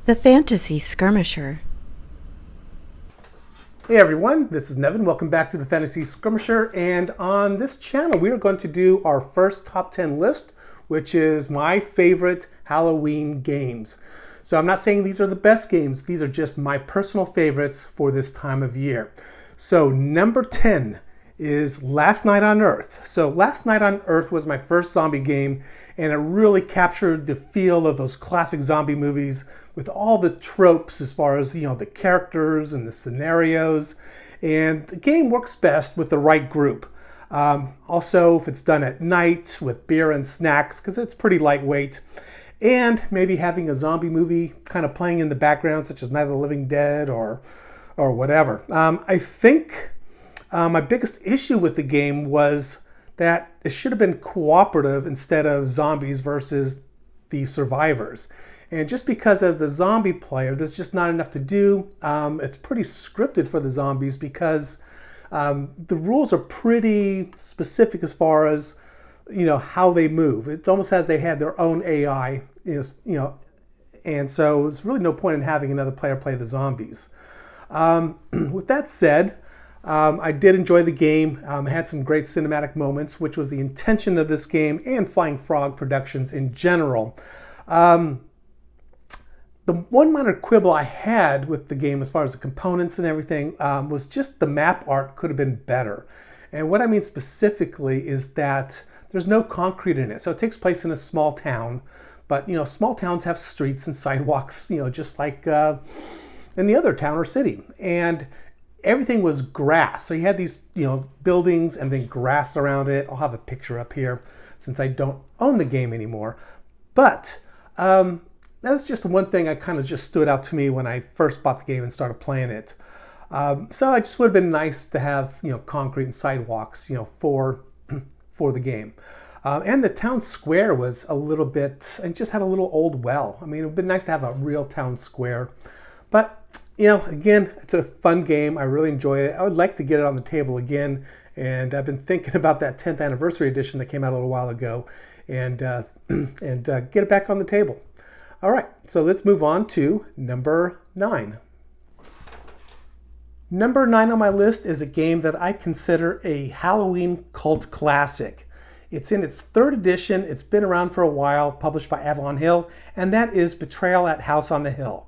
The Fantasy Skirmisher. Hey everyone, this is Nevin. Welcome back to the Fantasy Skirmisher, and on this channel we are going to do our first top 10 list, which is my favorite Halloween games. So I'm not saying these are the best games, these are just my personal favorites for this time of year. So number 10 is Last Night on Earth. So Last Night on Earth was my first zombie game, and it really captured the feel of those classic zombie movies with all the tropes as far as, the characters and the scenarios. And the game works best with the right group. Also, if it's done at night with beer and snacks, because it's pretty lightweight. And maybe having a zombie movie kind of playing in the background, such as Night of the Living Dead or whatever. I think my biggest issue with the game was that it should have been cooperative instead of zombies versus the survivors. And just because as the zombie player, there's just not enough to do. It's pretty scripted for the zombies because the rules are pretty specific as far as, how they move. It's almost as they had their own AI, and so there's really no point in having another player play the zombies. With that said, I did enjoy the game. It had some great cinematic moments, which was the intention of this game and Flying Frog Productions in general. The one minor quibble I had with the game as far as the components and everything was just the map art could have been better. And what I mean specifically is that there's no concrete in it. So it takes place in a small town, but small towns have streets and sidewalks, just like in the other town or city. And everything was grass. So you had these, buildings and then grass around it. I'll have a picture up here since I don't own the game anymore. But that was just one thing that kind of just stood out to me when I first bought the game and started playing it. So it just would have been nice to have concrete and sidewalks for the game. And the town square was a little bit, and just had a little old well. I mean, it would have been nice to have a real town square. But again, it's a fun game. I really enjoyed it. I would like to get it on the table again. And I've been thinking about that 10th anniversary edition that came out a little while ago, and get it back on the table. All right, so let's move on to number 9. Number 9 on my list is a game that I consider a Halloween cult classic. It's in its 3rd edition. It's been around for a while, published by Avalon Hill, and that is Betrayal at House on the Hill.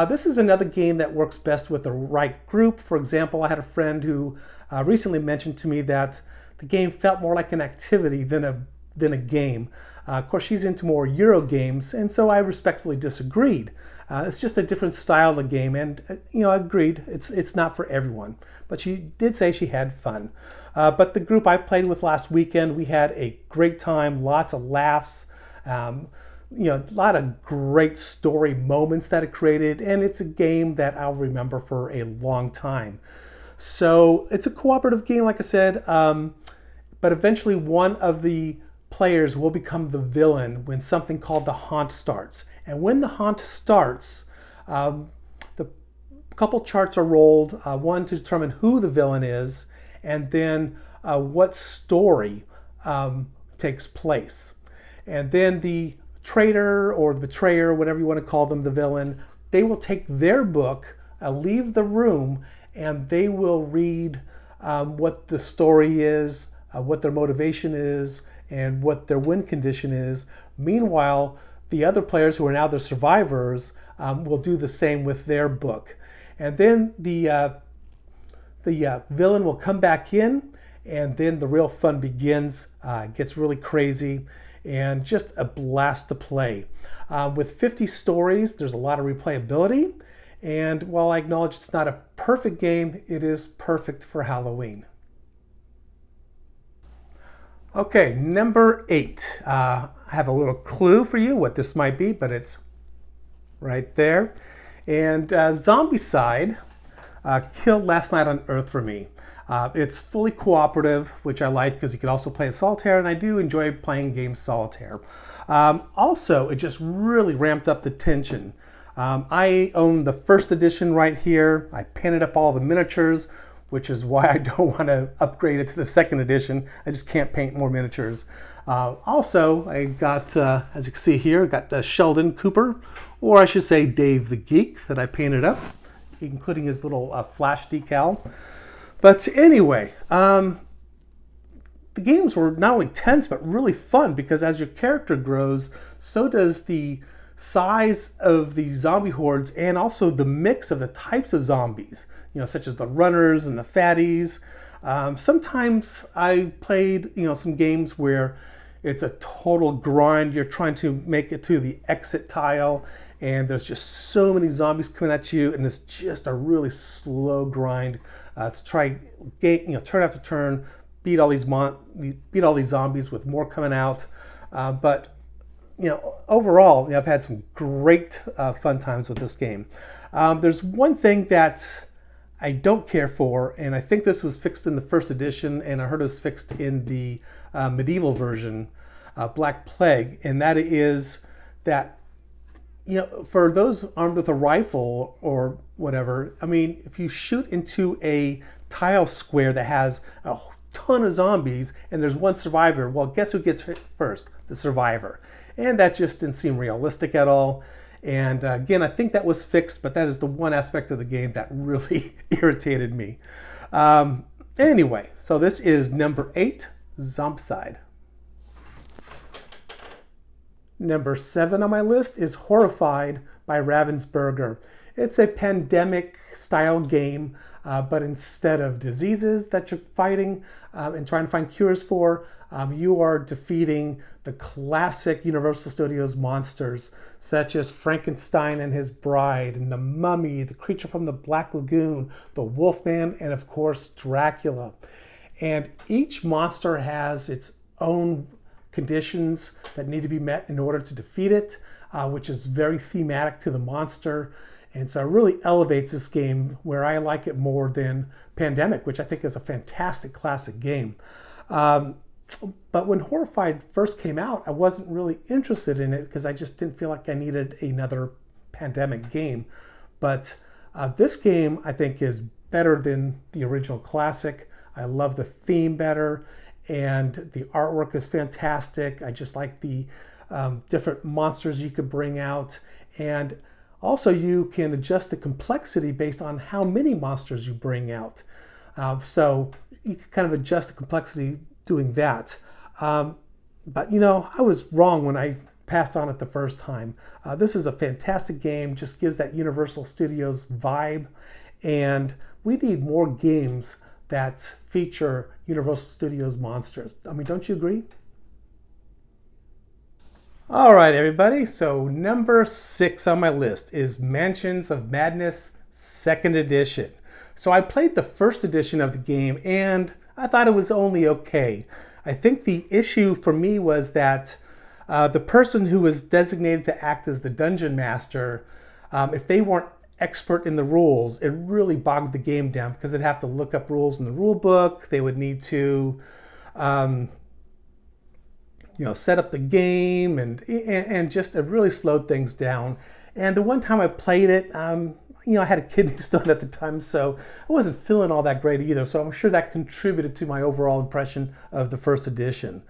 This is another game that works best with the right group. For example, I had a friend who recently mentioned to me that the game felt more like an activity than a game. Of course, she's into more Euro games, and so I respectfully disagreed. It's just a different style of game, and I agreed it's not for everyone. But she did say she had fun. But the group I played with last weekend, we had a great time, lots of laughs, a lot of great story moments that it created, and it's a game that I'll remember for a long time. So it's a cooperative game, like I said, but eventually one of the players will become the villain when something called the haunt starts. And when the haunt starts, the couple charts are rolled, one to determine who the villain is, and then what story takes place. And then the traitor or the betrayer, whatever you want to call them, the villain, they will take their book, leave the room, and they will read what the story is, what their motivation is, and what their win condition is. Meanwhile, the other players who are now the survivors will do the same with their book. And then the villain will come back in, and then the real fun begins. It gets really crazy, and just a blast to play. With 50 stories, there's a lot of replayability. And while I acknowledge it's not a perfect game, it is perfect for Halloween. Okay, number 8. I have a little clue for you what this might be, but it's right there. And Zombicide killed Last Night on Earth for me. It's fully cooperative, which I like because you can also play solitaire, and I do enjoy playing games solitaire. Also, it just really ramped up the tension. I own the 1st edition right here. I painted up all the miniatures, which is why I don't want to upgrade it to the 2nd edition. I just can't paint more miniatures. Also, I got, as you can see here, got Sheldon Cooper, or I should say Dave the Geek, that I painted up, including his little flash decal. But anyway, the games were not only tense, but really fun, because as your character grows, so does the size of the zombie hordes and also the mix of the types of zombies, such as the runners and the fatties. Sometimes I played, some games where it's a total grind. You're trying to make it to the exit tile, and there's just so many zombies coming at you, and it's just a really slow grind to try, turn after turn, beat all these zombies with more coming out. But overall, I've had some great fun times with this game. There's one thing that I don't care for, and I think this was fixed in the first edition, and I heard it was fixed in the medieval version, Black Plague, and that is that, for those armed with a rifle or whatever, if you shoot into a tile square that has a ton of zombies and there's one survivor, well, guess who gets hit first? The survivor. And that just didn't seem realistic at all. And again, I think that was fixed, but that is the one aspect of the game that really irritated me. Anyway, so this is number 8, Zombicide. Number 7 on my list is Horrified by Ravensburger. It's a pandemic-style game, but instead of diseases that you're fighting and trying to find cures for, you are defeating the classic Universal Studios monsters, such as Frankenstein and his bride, and the Mummy, the creature from the Black Lagoon, the Wolfman, and of course, Dracula. And each monster has its own conditions that need to be met in order to defeat it, which is very thematic to the monster. And so it really elevates this game, where I like it more than Pandemic, which I think is a fantastic classic game. But when Horrified first came out, I wasn't really interested in it because I just didn't feel like I needed another Pandemic game. But this game, I think, is better than the original classic. I love the theme better, and the artwork is fantastic. I just like the different monsters you could bring out, and also you can adjust the complexity based on how many monsters you bring out. So you can kind of adjust the complexity doing that. But I was wrong when I passed on it the first time. This is a fantastic game, just gives that Universal Studios vibe, and we need more games that feature Universal Studios monsters. Don't you agree? All right, everybody. So number 6 on my list is Mansions of Madness 2nd Edition. So I played the first edition of the game, and I thought it was only okay. I think the issue for me was that the person who was designated to act as the dungeon master, if they weren't expert in the rules, it really bogged the game down, because they'd have to look up rules in the rule book. They would need to set up the game, and just it really slowed things down. And the one time I played it, I had a kidney stone at the time, so I wasn't feeling all that great either. So I'm sure that contributed to my overall impression of the first edition.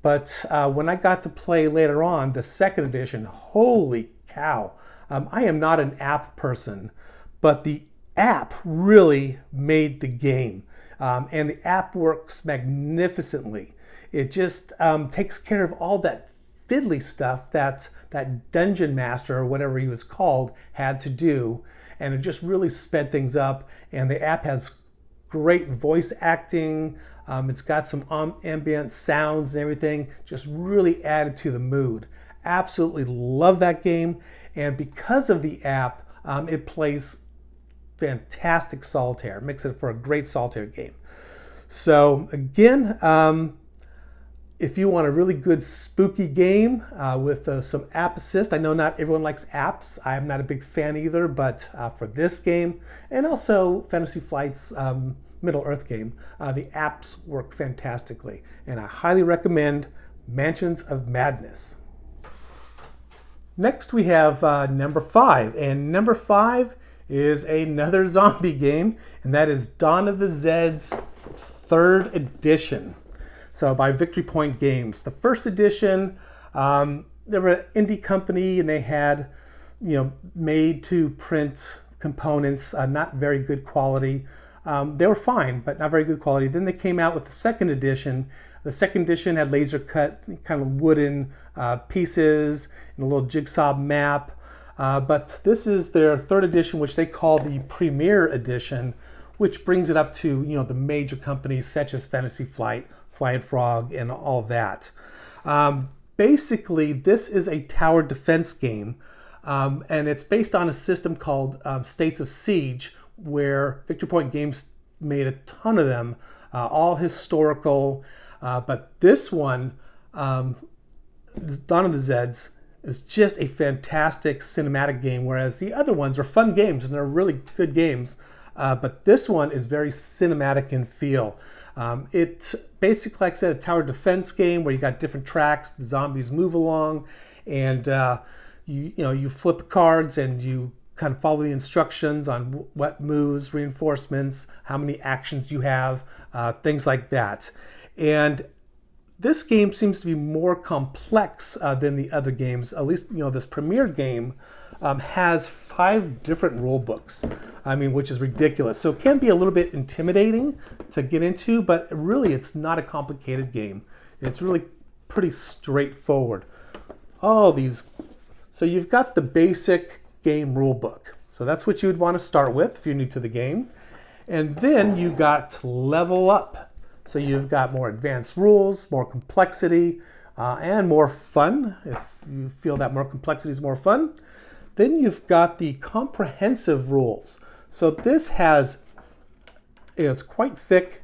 But when I got to play later on the 2nd edition, holy cow. I am not an app person, but the app really made the game. And the app works magnificently. It just takes care of all that fiddly stuff that dungeon master, or whatever he was called, had to do. And it just really sped things up. And the app has great voice acting. It's got some ambient sounds and everything. Just really added to the mood. Absolutely love that game. And because of the app, it plays fantastic solitaire. Makes it for a great solitaire game. So again, if you want a really good spooky game with some app assist, I know not everyone likes apps. I'm not a big fan either, but for this game, and also Fantasy Flight's Middle-earth game, the apps work fantastically. And I highly recommend Mansions of Madness. Next we have number 5, and number 5 is another zombie game, and that is Dawn of the Zeds 3rd Edition. So by Victory Point Games. The first edition, they were an indie company and they had, made to print components, not very good quality. They were fine, but not very good quality. Then they came out with the second edition. The second edition had laser cut kind of wooden pieces and a little jigsaw map. But this is their third edition, which they call the Premier Edition, which brings it up to the major companies such as Fantasy Flight, Flying Frog, and all that. Basically, this is a tower defense game, and it's based on a system called States of Siege, where Victory Point Games made a ton of them, all historical. But this one, Dawn of the Zeds, is just a fantastic cinematic game, whereas the other ones are fun games and they're really good games. But this one is very cinematic in feel. It's basically, like I said, a tower defense game where you got different tracks, the zombies move along, and you flip cards and you kind of follow the instructions on what moves, reinforcements, how many actions you have, things like that. And this game seems to be more complex than the other games. At least, this Premier game has 5 different rule books. Which is ridiculous. So it can be a little bit intimidating to get into, but really it's not a complicated game. It's really pretty straightforward. So you've got the basic game rule book. So that's what you would want to start with if you're new to the game. And then you got level up. So you've got more advanced rules, more complexity, and more fun, if you feel that more complexity is more fun. Then you've got the comprehensive rules. So this has, it's quite thick.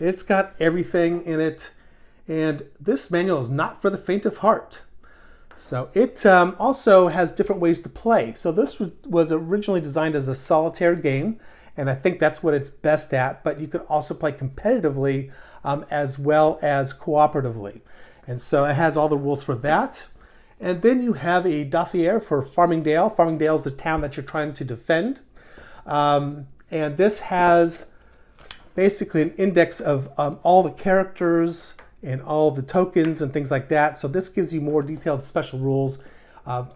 It's got everything in it. And this manual is not for the faint of heart. So it also has different ways to play. So this was originally designed as a solitaire game, and I think that's what it's best at, but you could also play competitively as well as cooperatively. And so it has all the rules for that. And then you have a dossier for Farmingdale. Farmingdale is the town that you're trying to defend. And this has basically an index of all the characters and all the tokens and things like that. So this gives you more detailed special rules.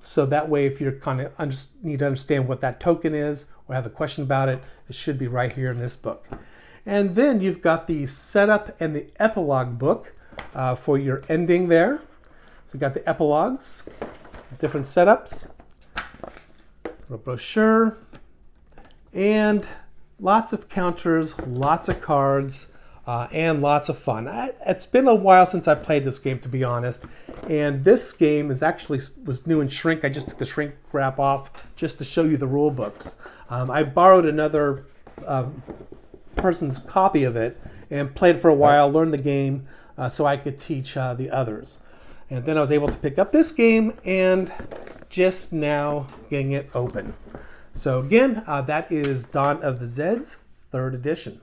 So that way, if you're kind of need to understand what that token is or have a question about it, it should be right here in this book. And then you've got the setup and the epilogue book for your ending there. So you've got the epilogues, different setups, a brochure, and lots of counters, lots of cards, and lots of fun. It's been a while since I played this game, to be honest. And this game was new in shrink. I just took the shrink wrap off just to show you the rule books. I borrowed another person's copy of it and played for a while, learned the game so I could teach the others. And then I was able to pick up this game and just now getting it open. So again, that is Dawn of the Zeds, 3rd edition.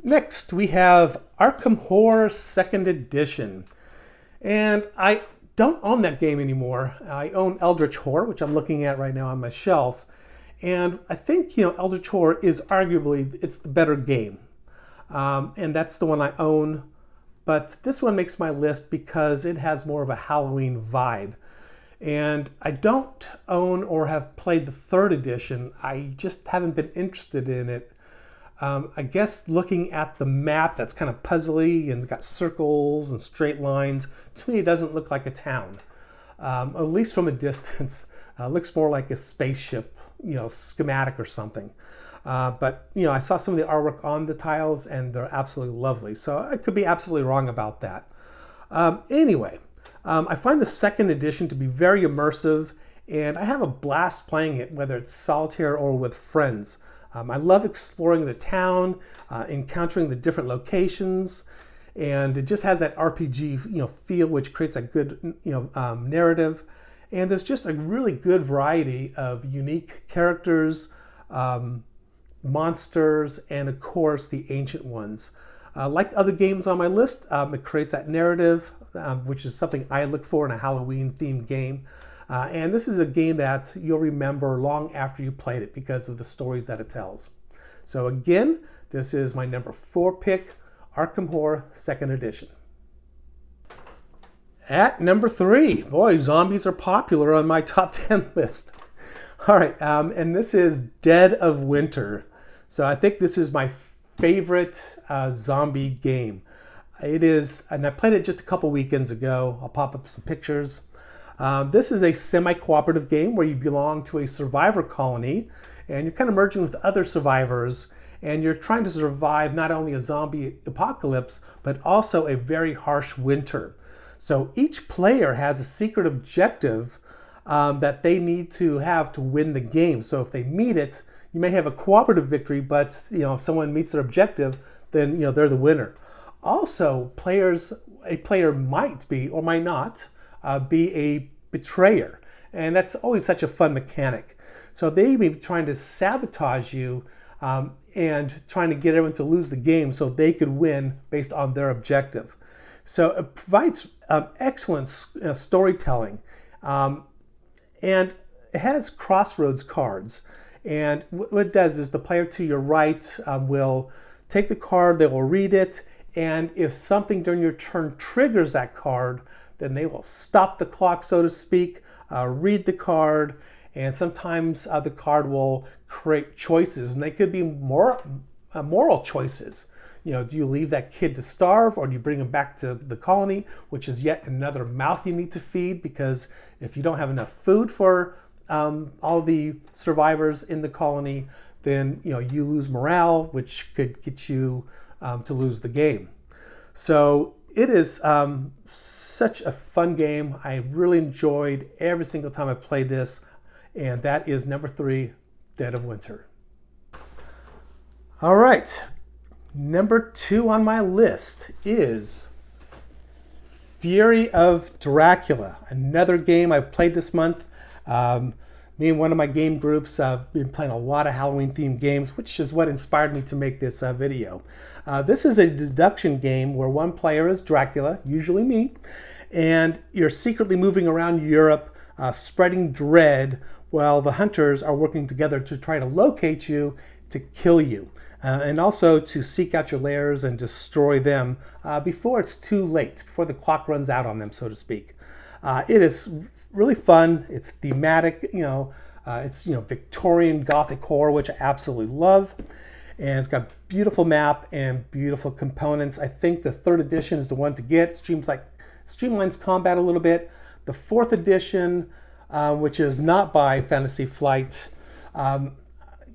Next, we have Arkham Wh 2nd edition. And I don't own that game anymore. I own Eldritch Wh, which I'm looking at right now on my shelf. And I think, Eldritch Wh is arguably, it's the better game. And that's the one I own. But this one makes my list because it has more of a Halloween vibe. And I don't own or have played the 3rd edition. I just haven't been interested in it. I guess looking at the map, that's kind of puzzly and it's got circles and straight lines. To me, it doesn't look like a town, at least from a distance. It looks more like a spaceship, schematic or something. But I saw some of the artwork on the tiles and they're absolutely lovely. So I could be absolutely wrong about that. Anyway, I find the 2nd edition to be very immersive and I have a blast playing it, whether it's solitaire or with friends. I love exploring the town, encountering the different locations, and it just has that RPG, feel, which creates a good, narrative. And there's just a really good variety of unique characters, monsters, and of course the ancient ones. Like other games on my list, it creates that narrative, which is something I look for in a Halloween-themed game. And this is a game that you'll remember long after you played it because of the stories that it tells. So again, This is my number 4 pick, Arkham Wh 2nd edition. At number 3, boy, zombies are popular on my top 10 list. All right, and this is Dead of Winter. So I think this is my favorite zombie game. It is, and I played it just a couple weekends ago. I'll pop up some pictures. This is a semi-cooperative game where you belong to a survivor colony, and you're kind of merging with other survivors, and you're trying to survive not only a zombie apocalypse, but also a very harsh winter. So each player has a secret objective that they need to have to win the game. So if they meet it, you may have a cooperative victory, but if someone meets their objective, then they're the winner. Also, a player might be or might not be a betrayer, and that's always such a fun mechanic. So they may be trying to sabotage you and trying to get everyone to lose the game so they could win based on their objective. So it provides excellent storytelling, and it has crossroads cards. And what it does is the player to your right will take the card, they will read it, and if something during your turn triggers that card, then they will stop the clock, so to speak, read the card, and sometimes the card will create choices, and they could be moral choices. Do you leave that kid to starve, or do you bring him back to the colony, which is yet another mouth you need to feed, because if you don't have enough food for all the survivors in the colony, then you lose morale, which could get you to lose the game. So it is such a fun game. I really enjoyed every single time I played this, and that is number 3, Dead of Winter. All right. Number 2 on my list is Fury of Dracula, another game I've played this month. Me and one of my game groups have been playing a lot of Halloween-themed games, which is what inspired me to make this video. This is a deduction game where one player is Dracula, usually me, and you're secretly moving around Europe, spreading dread, while the hunters are working together to try to locate you to kill you. And also to seek out your lairs and destroy them before it's too late, before the clock runs out on them, so to speak. It is really fun. It's thematic, it's Victorian Gothic horror, which I absolutely love. And it's got a beautiful map and beautiful components. I think the 3rd edition is the one to get. Streamlines combat a little bit. The 4th edition, which is not by Fantasy Flight,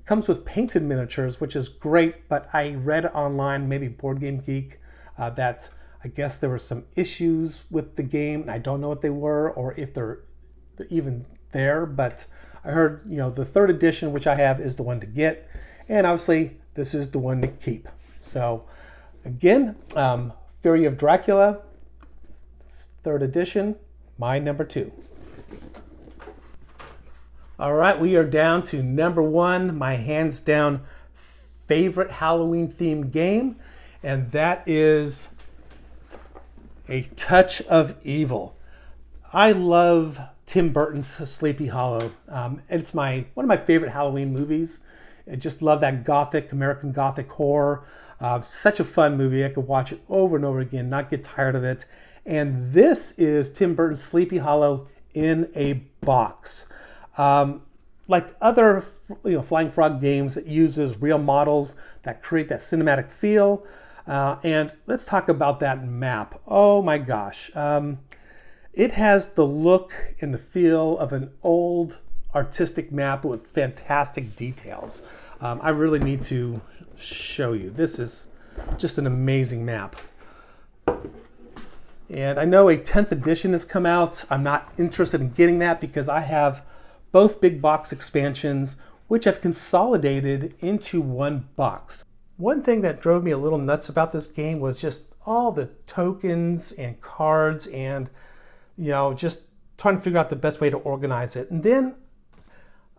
comes with painted miniatures, which is great, but I read online, maybe Board Game Geek, that I guess there were some issues with the game, and I don't know what they were or if they're even there, but I heard, the 3rd edition, which I have, is the one to get, and obviously this is the one to keep. So again, Fury of Dracula, 3rd edition, my number 2. All right, we are down to number 1, my hands down favorite Halloween themed game, and that is A Touch of Evil. I love Tim Burton's Sleepy Hollow. It's one of my favorite Halloween movies. I just love that American Gothic horror. Such a fun movie. I could watch it over and over again, not get tired of it. And this is Tim Burton's Sleepy Hollow in a box. Like other Flying Frog games, it uses real models that create that cinematic feel. And let's talk about that map. Oh my gosh. It has the look and the feel of an old artistic map with fantastic details. I really need to show you. This is just an amazing map. And I know a 10th edition has come out. I'm not interested in getting that because I have both big box expansions, which I've consolidated into one box. One thing that drove me a little nuts about this game was just all the tokens and cards and, just trying to figure out the best way to organize it. And then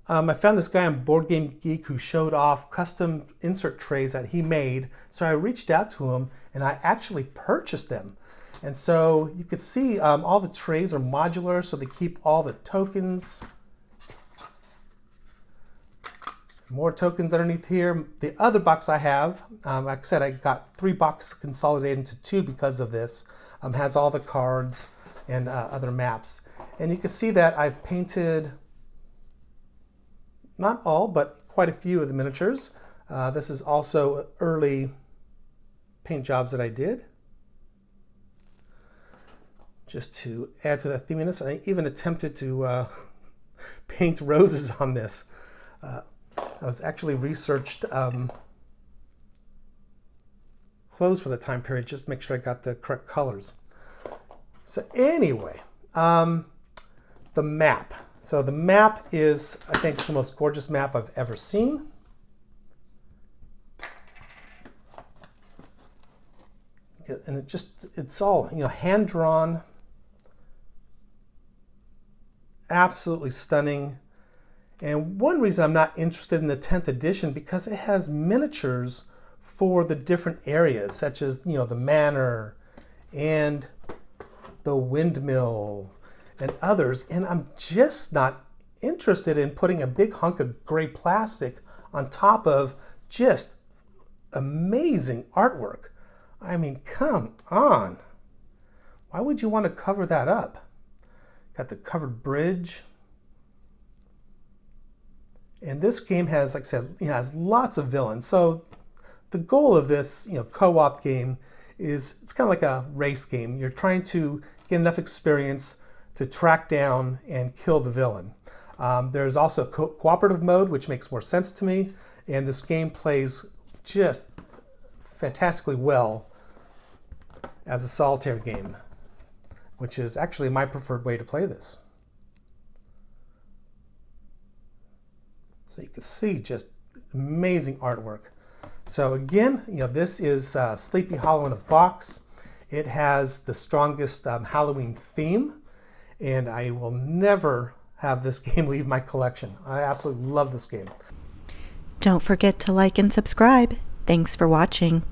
I found this guy on Board Game Geek who showed off custom insert trays that he made. So I reached out to him and I actually purchased them. And so you could see all the trays are modular, so they keep all the tokens. More tokens underneath here. The other box I have, like I said, I got 3 boxes consolidated into 2 because of this. Has all the cards and other maps. And you can see that I've painted, not all, but quite a few of the miniatures. This is also early paint jobs that I did, just to add to that theminess. I even attempted to paint roses on this. I was actually researched clothes for the time period just to make sure I got the correct colors. So anyway, the map. So the map is, I think, the most gorgeous map I've ever seen. And it's all, hand drawn, absolutely stunning. And one reason I'm not interested in the 10th edition, because it has miniatures for the different areas, such as, the manor and the windmill and others. And I'm just not interested in putting a big hunk of gray plastic on top of just amazing artwork. I mean, come on. Why would you want to cover that up? Got the covered bridge. And this game has, like I said, has lots of villains. So the goal of this, co-op game is, it's kind of like a race game. You're trying to get enough experience to track down and kill the villain. There's also a cooperative mode, which makes more sense to me. And this game plays just fantastically well as a solitaire game, which is actually my preferred way to play this. So you can see just amazing artwork. So again, this is Sleepy Hollow in a box. It has the strongest Halloween theme, and I will never have this game leave my collection. I absolutely love this game. Don't forget to like and subscribe. Thanks for watching.